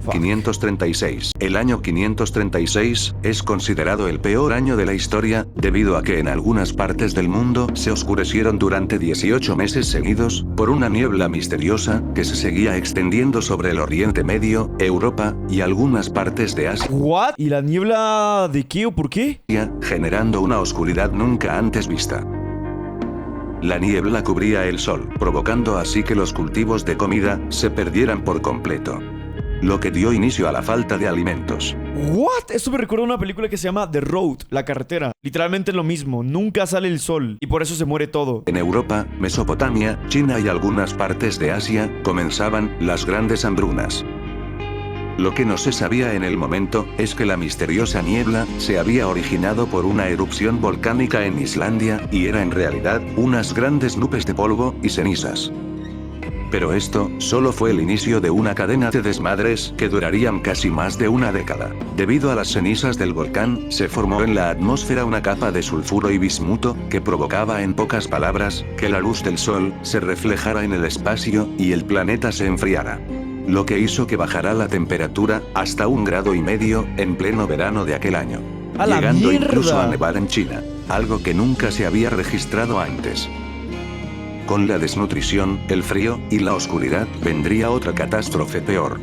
Fuck. 536. El año 536 es considerado el peor año de la historia, debido a que en algunas partes del mundo se oscurecieron durante 18 meses seguidos, por una niebla misteriosa, que se seguía extendiendo sobre el Oriente Medio, Europa, y algunas partes de Asia, ¿What? ¿Y la niebla de qué o por qué? generando una oscuridad nunca antes vista. La niebla cubría el sol, provocando así que los cultivos de comida se perdieran por completo, lo que dio inicio a la falta de alimentos. ¿What? Esto me recuerda a una película que se llama The Road, La Carretera. Literalmente lo mismo, nunca sale el sol y por eso se muere todo. En Europa, Mesopotamia, China y algunas partes de Asia, comenzaban las grandes hambrunas. Lo que no se sabía en el momento es que la misteriosa niebla se había originado por una erupción volcánica en Islandia, y era en realidad unas grandes nubes de polvo y cenizas. Pero esto solo fue el inicio de una cadena de desmadres que durarían casi más de una década. Debido a las cenizas del volcán, se formó en la atmósfera una capa de sulfuro y bismuto, que provocaba en pocas palabras, que la luz del sol se reflejara en el espacio y el planeta se enfriara. Lo que hizo que bajara la temperatura hasta 1,5 grados en pleno verano de aquel año. ¡A la Llegando mierda! incluso a nevar en China, algo que nunca se había registrado antes. Con la desnutrición, el frío y la oscuridad, vendría otra catástrofe peor.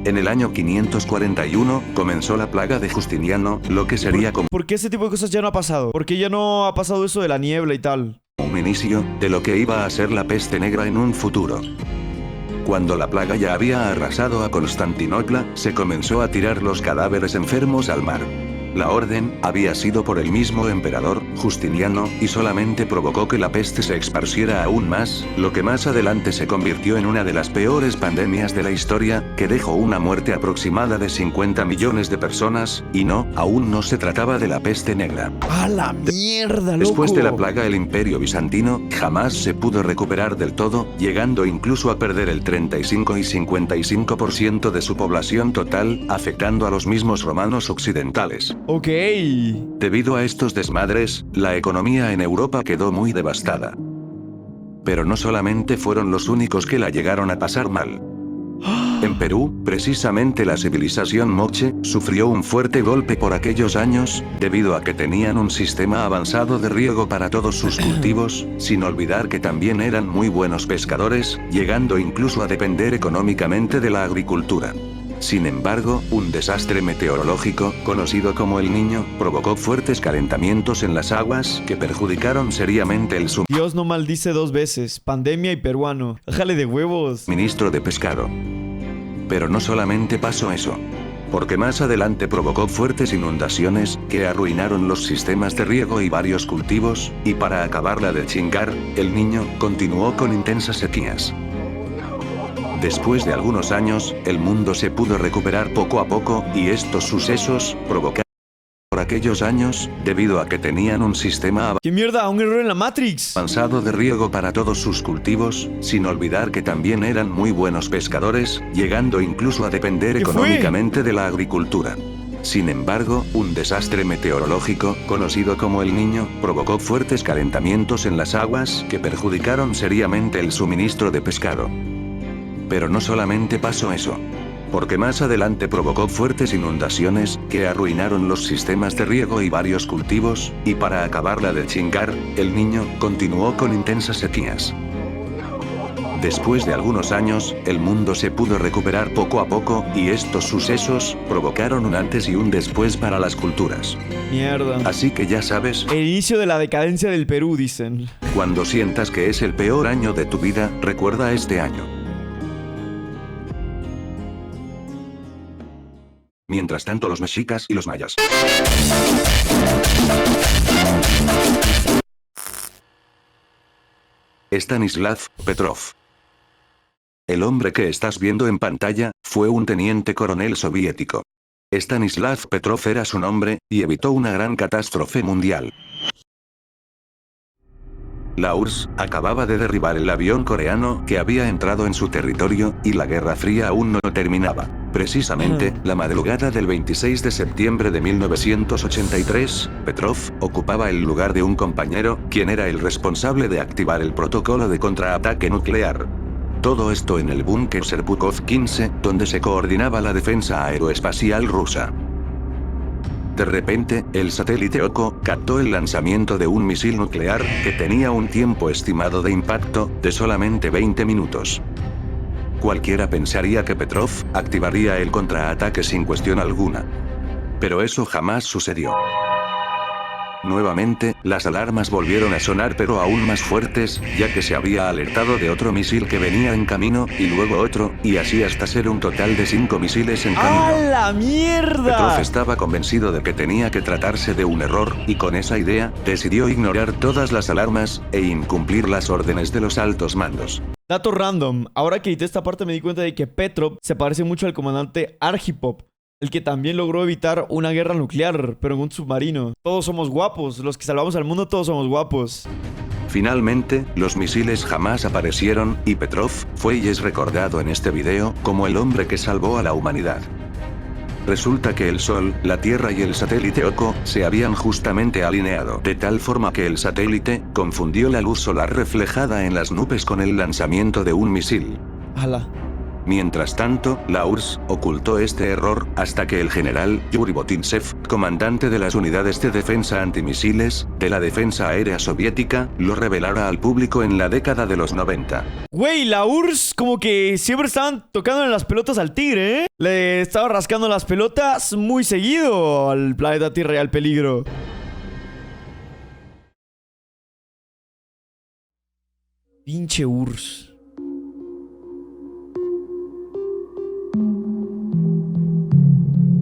En el año 541, comenzó la plaga de Justiniano, lo que sería como ¿Por qué ese tipo de cosas ya no ha pasado? ¿Por qué ya no ha pasado eso de la niebla y tal? un inicio de lo que iba a ser la peste negra en un futuro. Cuando la plaga ya había arrasado a Constantinopla, se comenzó a tirar los cadáveres enfermos al mar. La orden había sido por el mismo emperador, Justiniano, y solamente provocó que la peste se esparciera aún más, lo que más adelante se convirtió en una de las peores pandemias de la historia, que dejó una muerte aproximada de 50 millones de personas, y no, aún no se trataba de la peste negra. ¡A la mierda, loco! Después de la plaga, el Imperio bizantino jamás se pudo recuperar del todo, llegando incluso a perder el 35 y 55% de su población total, afectando a los mismos romanos occidentales. Ok. Debido a estos desmadres, la economía en Europa quedó muy devastada. Pero no solamente fueron los únicos que la llegaron a pasar mal. En Perú, precisamente la civilización moche, sufrió un fuerte golpe por aquellos años, debido a que tenían un sistema avanzado de riego para todos sus cultivos, sin olvidar que también eran muy buenos pescadores, llegando incluso a depender económicamente de la agricultura. Sin embargo, un desastre meteorológico, conocido como El Niño, provocó fuertes calentamientos en las aguas que perjudicaron seriamente el Dios no maldice dos veces, pandemia y peruano. Déjale de huevos. suministro de pescado. Pero no solamente pasó eso. Porque más adelante provocó fuertes inundaciones, que arruinaron los sistemas de riego y varios cultivos, y para acabarla de chingar, El Niño continuó con intensas sequías. Después de algunos años, el mundo se pudo recuperar poco a poco, y estos sucesos provocaron por aquellos años, debido a que tenían un sistema ¿Qué mierda? ¿Un error en la Matrix? avanzado de riego para todos sus cultivos, sin olvidar que también eran muy buenos pescadores, llegando incluso a depender ¿Qué fue? económicamente de la agricultura. Sin embargo, un desastre meteorológico, conocido como El Niño, provocó fuertes calentamientos en las aguas que perjudicaron seriamente el suministro de pescado. Pero no solamente pasó eso. Porque más adelante provocó fuertes inundaciones, que arruinaron los sistemas de riego y varios cultivos, y para acabarla de chingar, El Niño continuó con intensas sequías. Después de algunos años, el mundo se pudo recuperar poco a poco, y estos sucesos provocaron un antes y un después para las culturas. Mierda. Así que ya sabes, El inicio de la decadencia del Perú, dicen. cuando sientas que es el peor año de tu vida, recuerda este año. Mientras tanto, los mexicas y los mayas. Stanislav Petrov. El hombre que estás viendo en pantalla, fue un teniente coronel soviético. Stanislav Petrov era su nombre, y evitó una gran catástrofe mundial. La URSS acababa de derribar el avión coreano que había entrado en su territorio, y la Guerra Fría aún no terminaba. Precisamente, la madrugada del 26 de septiembre de 1983, Petrov ocupaba el lugar de un compañero, quien era el responsable de activar el protocolo de contraataque nuclear. Todo esto en el búnker Serpukhov 15, donde se coordinaba la defensa aeroespacial rusa. De repente, el satélite Oko captó el lanzamiento de un misil nuclear, que tenía un tiempo estimado de impacto, de solamente 20 minutos. Cualquiera pensaría que Petrov activaría el contraataque sin cuestión alguna. Pero eso jamás sucedió. Nuevamente, las alarmas volvieron a sonar, pero aún más fuertes, ya que se había alertado de otro misil que venía en camino, y luego otro, y así hasta ser un total de 5 misiles en camino. ¡A la mierda! Petrov estaba convencido de que tenía que tratarse de un error, y con esa idea, decidió ignorar todas las alarmas, e incumplir las órdenes de los altos mandos. Dato random. Ahora que edité esta parte me di cuenta de que Petrov se parece mucho al comandante Arhipov, el que también logró evitar una guerra nuclear, pero en un submarino. Todos somos guapos. Los que salvamos al mundo, todos somos guapos. Finalmente, los misiles jamás aparecieron, y Petrov fue y es recordado en este video como el hombre que salvó a la humanidad. Resulta que el Sol, la Tierra y el satélite Oko se habían justamente alineado, de tal forma que el satélite confundió la luz solar reflejada en las nubes con el lanzamiento de un misil. ¡Hala! Mientras tanto, la URSS ocultó este error, hasta que el general Yuri Botintsev, comandante de las unidades de defensa antimisiles, de la defensa aérea soviética, lo revelara al público en la década de los 90. Güey, la URSS como que siempre estaban tocando en las pelotas al tigre, ¿eh? Le estaba rascando las pelotas muy seguido al planeta Tierra y al peligro. Pinche URSS.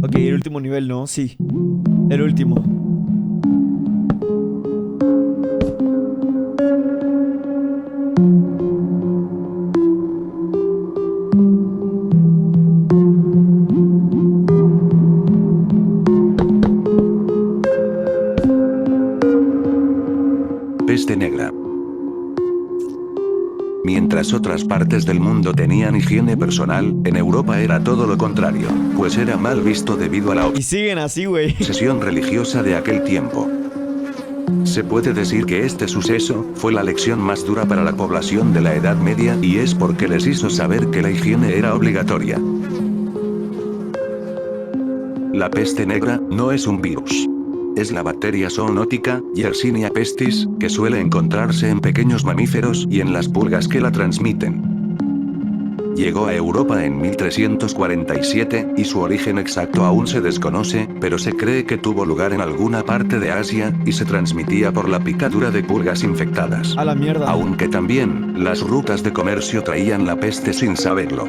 Ok, el último nivel, ¿no? Sí. El último. Peste negra. Mientras otras partes del mundo tenían higiene personal, en Europa era todo lo contrario, pues era mal visto debido a la Y siguen así, güey. obsesión religiosa de aquel tiempo. Se puede decir que este suceso fue la lección más dura para la población de la Edad Media y es porque les hizo saber que la higiene era obligatoria. La peste negra no es un virus. Es la bacteria zoonótica, Yersinia pestis, que suele encontrarse en pequeños mamíferos y en las pulgas que la transmiten. Llegó a Europa en 1347, y su origen exacto aún se desconoce, pero se cree que tuvo lugar en alguna parte de Asia, y se transmitía por la picadura de pulgas infectadas. A la mierda. Aunque también, las rutas de comercio traían la peste sin saberlo.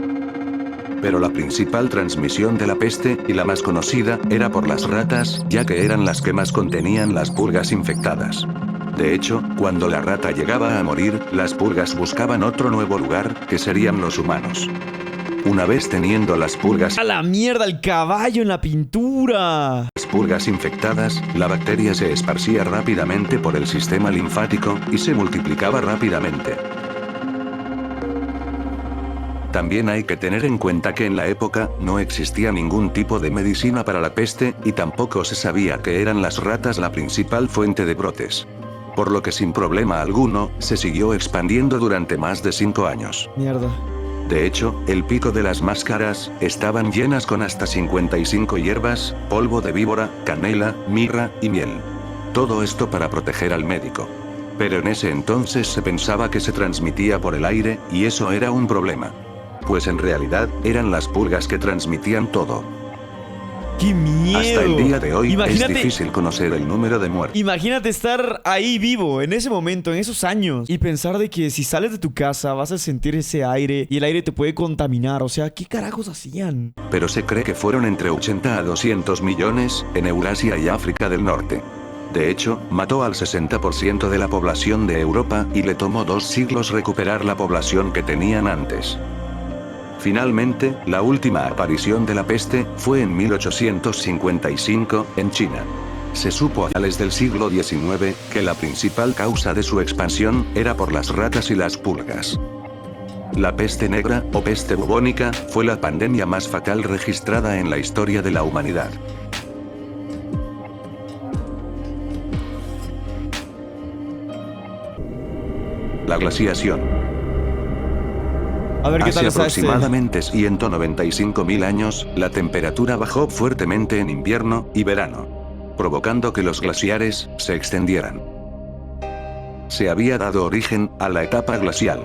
Pero la principal transmisión de la peste, y la más conocida, era por las ratas, ya que eran las que más contenían las pulgas infectadas. De hecho, cuando la rata llegaba a morir, las pulgas buscaban otro nuevo lugar, que serían los humanos. Una vez teniendo las pulgas A la mierda, el caballo en la pintura. infectadas, la bacteria se esparcía rápidamente por el sistema linfático, y se multiplicaba rápidamente. También hay que tener en cuenta que en la época no existía ningún tipo de medicina para la peste, y tampoco se sabía que eran las ratas la principal fuente de brotes. Por lo que sin problema alguno, se siguió expandiendo durante más de 5 años. Mierda. De hecho, el pico de las máscaras estaban llenas con hasta 55 hierbas, polvo de víbora, canela, mirra y miel. Todo esto para proteger al médico. Pero en ese entonces se pensaba que se transmitía por el aire, y eso era un problema. Pues en realidad, eran las pulgas que transmitían todo. ¡Qué miedo! Hasta el día de hoy Imagínate- es difícil conocer el número de muertos. Imagínate estar ahí vivo, en ese momento, en esos años, y pensar de que si sales de tu casa vas a sentir ese aire y el aire te puede contaminar. O sea, ¿qué carajos hacían? Pero se cree que fueron entre 80 a 200 millones, en Eurasia y África del Norte. De hecho, mató al 60% de la población de Europa, y le tomó 2 siglos recuperar la población que tenían antes. Finalmente, la última aparición de la peste fue en 1855, en China. Se supo a finales del siglo XIX que la principal causa de su expansión era por las ratas y las pulgas. La peste negra, o peste bubónica, fue la pandemia más fatal registrada en la historia de la humanidad. La glaciación. A ver qué Hace tal está este. aproximadamente 195.000 años, la temperatura bajó fuertemente en invierno y verano, provocando que los glaciares se extendieran. Se había dado origen a la etapa glacial.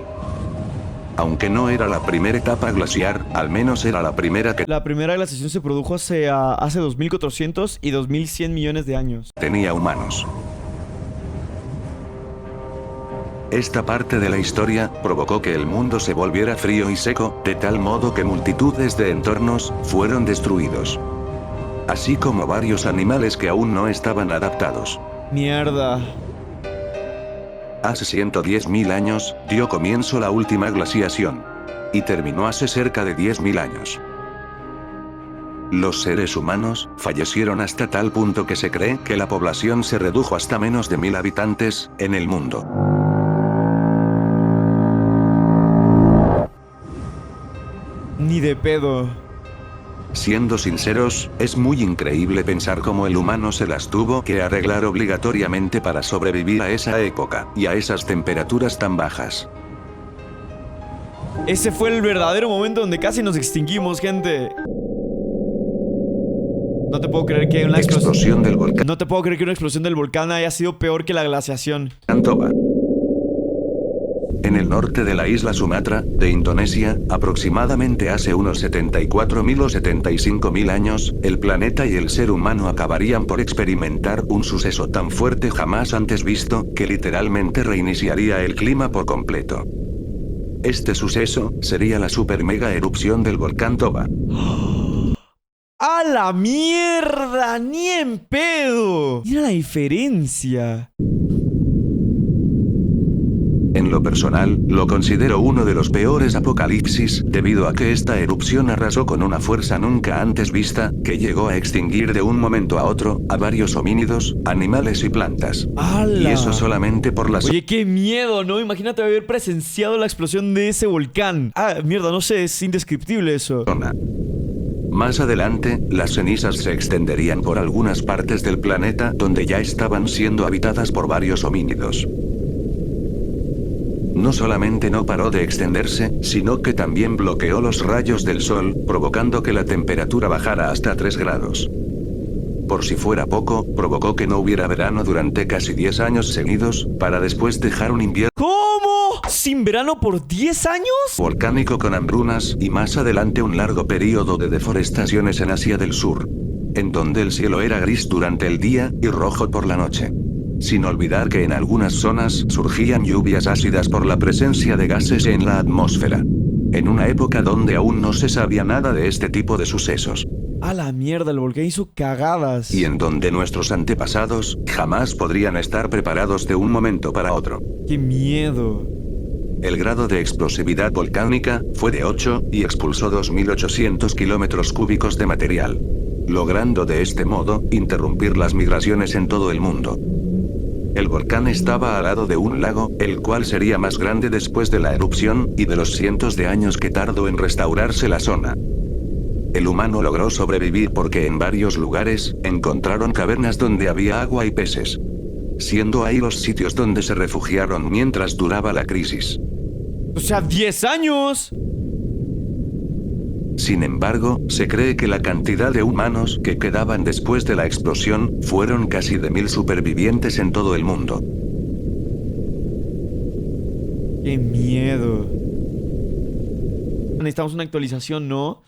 Aunque no era la primera etapa glaciar, al menos era la primera que La primera glaciación se produjo hace 2.400 y 2.100 millones de años. tenía humanos. Esta parte de la historia provocó que el mundo se volviera frío y seco, de tal modo que multitudes de entornos fueron destruidos. Así como varios animales que aún no estaban adaptados. Mierda. Hace 110.000 años, dio comienzo la última glaciación. Y terminó hace cerca de 10.000 años. Los seres humanos fallecieron hasta tal punto que se cree que la población se redujo hasta menos de 1000 habitantes en el mundo. Ni de pedo. Siendo sinceros, es muy increíble pensar cómo el humano se las tuvo que arreglar obligatoriamente para sobrevivir a esa época, y a esas temperaturas tan bajas. Ese fue el verdadero momento donde casi nos extinguimos, gente. No te puedo creer que una Explosión del volcán No te puedo creer que una explosión del volcán haya sido peor que la glaciación. Toba. En el norte de la isla Sumatra, de Indonesia, aproximadamente hace unos 74.000 o 75.000 años, el planeta y el ser humano acabarían por experimentar un suceso tan fuerte jamás antes visto, que literalmente reiniciaría el clima por completo. Este suceso sería la super mega erupción del volcán Toba. ¡A ¡A la mierda! ¡Ni en pedo! Mira la diferencia. En lo personal, lo considero uno de los peores apocalipsis, debido a que esta erupción arrasó con una fuerza nunca antes vista, que llegó a extinguir de un momento a otro, a varios homínidos, animales y plantas. ¡Hala! Y eso solamente por las... Oye, qué miedo, ¿no? Imagínate haber presenciado la explosión de ese volcán. Ah, mierda, no sé, es indescriptible eso. zona. Más adelante, las cenizas se extenderían por algunas partes del planeta donde ya estaban siendo habitadas por varios homínidos. No solamente no paró de extenderse, sino que también bloqueó los rayos del sol, provocando que la temperatura bajara hasta 3 grados. Por si fuera poco, provocó que no hubiera verano durante casi 10 años seguidos, para después dejar un invierno ¿Cómo? ¿Sin verano por 10 años? volcánico con hambrunas, y más adelante un largo periodo de deforestaciones en Asia del Sur, en donde el cielo era gris durante el día, y rojo por la noche. Sin olvidar que en algunas zonas surgían lluvias ácidas por la presencia de gases en la atmósfera. En una época donde aún no se sabía nada de este tipo de sucesos. A la mierda, el volcán hizo cagadas. Y en donde nuestros antepasados jamás podrían estar preparados de un momento para otro. ¡Qué miedo! El grado de explosividad volcánica fue de 8, y expulsó 2.800 kilómetros cúbicos de material, logrando de este modo interrumpir las migraciones en todo el mundo. El volcán estaba al lado de un lago, el cual sería más grande después de la erupción, y de los cientos de años que tardó en restaurarse la zona. El humano logró sobrevivir porque en varios lugares encontraron cavernas donde había agua y peces, siendo ahí los sitios donde se refugiaron mientras duraba la crisis. O sea, 10 años. Sin embargo, se cree que la cantidad de humanos que quedaban después de la explosión fueron casi de 1000 supervivientes en todo el mundo. ¡Qué miedo! Necesitamos una actualización, ¿no?